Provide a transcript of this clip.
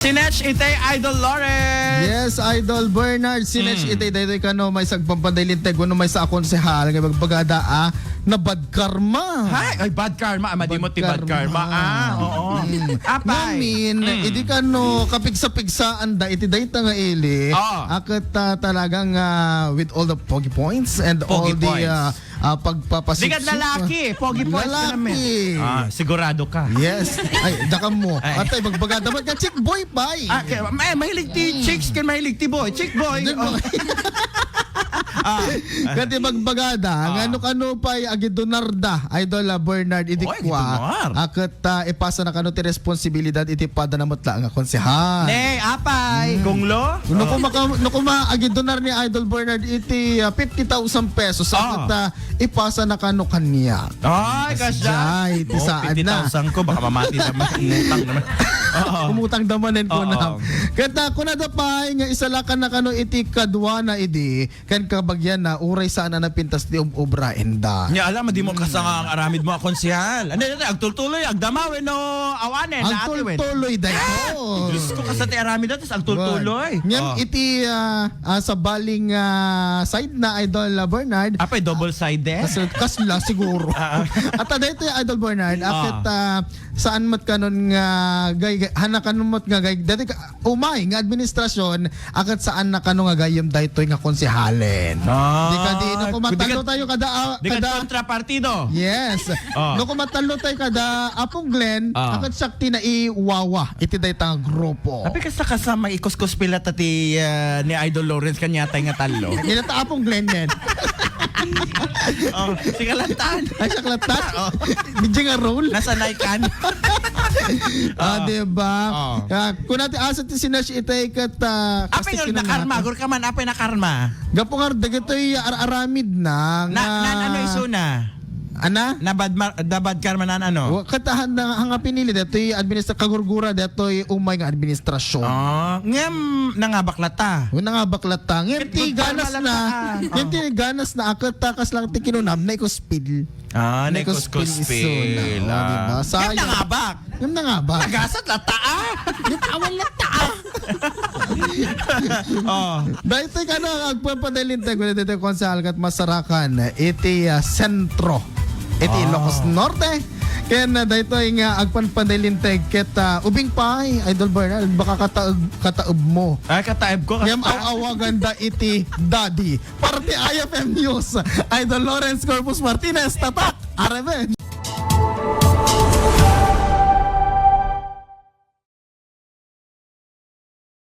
Sinech Itay, Idol Lawrence. Yes, Idol Bernard. Sinech Itay, dahil ka no, may sagpampandaylinteg, no, may sa akonsehal, ngay magbagada, na bad karma. Ay, bad karma. Madi mo ti bad karma. Oo. Apay. Namin, hindi ka no, kapigsa-pigsaan da, iti day nga ili, akit talagang with all the pogi points and Pogi all the Di pagpapasipsip. ka lalaki. Pogi points ka namin. Lalaki. Sigurado ka. Yes. Ay, dakam mo. Ay. Atay, magbagada man ka, chick boy, bye. Mahilig ti chicks kan mahilig ti boy. Chick boy. Kati magbagada, ngano kano pa'y agidonarda, Idol Bernard idikwa, gidonar. akit ipasa na kano ti responsibilidad iti pada na mutla nga konsehal. Ne, apay. Gunglo? No kuma agidonar ni Idol Bernard iti 50,000 pesos akit ipasa na kano kanya. Ay, kasya. Iti saan na. 50,000 ko, baka mamati naman. Umutang naman. Umutang damanin ko na. Kata ko na dapay nga isalakan na kano iti kadwa na idi kan kabagyan na uray saan na napintas di obra enda. Nya alam di mo kasang aramid mo konsehal. Ano agtultuloy agdamawin no awanen na ati wen. Agtultuloy dahil. Diyos ko kasati aramid datos agtultuloy. Ngem iti sa baling side na Idol Bernard. Apay double sided. Kasla siguro. At dito yung Idol Bernard akit saan mat kanon nga gay hanakan mat nga gay dati umay nga administrasyon akit saan na kanon nga gayem daytoy nga konsehalen. Di ka di no kumatalo tayo kada kontrapartido. Yes. No kumatalo tayo kada Apong Glenn akit sakti na iwawa iti dayta nga grupo. Tapi kasama ikuskus pila ti ni Idol Lawrence kanya tay nga talo. Nilata Apong Glenn yan. Sigalatan. Ay, saklatan? Medyo nga roll? Nasa naikan. Diba? Kung natin asat ti Sinech Itay kat... Apay nga nakarma? Gur ka man, apay nakarma? Gapungar, dagito'y aramid na... Ano isuna? Ana? Dabad karma na ano? Katahan na hanga pinili dato'y kagurgura dato'y umay nga administrasyon. Ngem nangabaklata. Nga baklata. Ngem ti ganas na. Ngem ti ganas na akit takas lang ti kinunam na ikuspil. Nekuspil. Diba? Ngem nangabak. Ngem nangabak. Nagasat lata Ngem awal lata Dahil tayo ka na agpapadalintay ko dito konsehal kat masarakan iti sentro iti Ilocos Norte. Kaya na dito nga agpanpadalintay ket ubing pay Idol Bernard baka kataob mo. Ay kataob ko. Ngam awaganda iti daddy. Parte IFM News. Idol Lawrence Corpus Martinez tatak. Areven.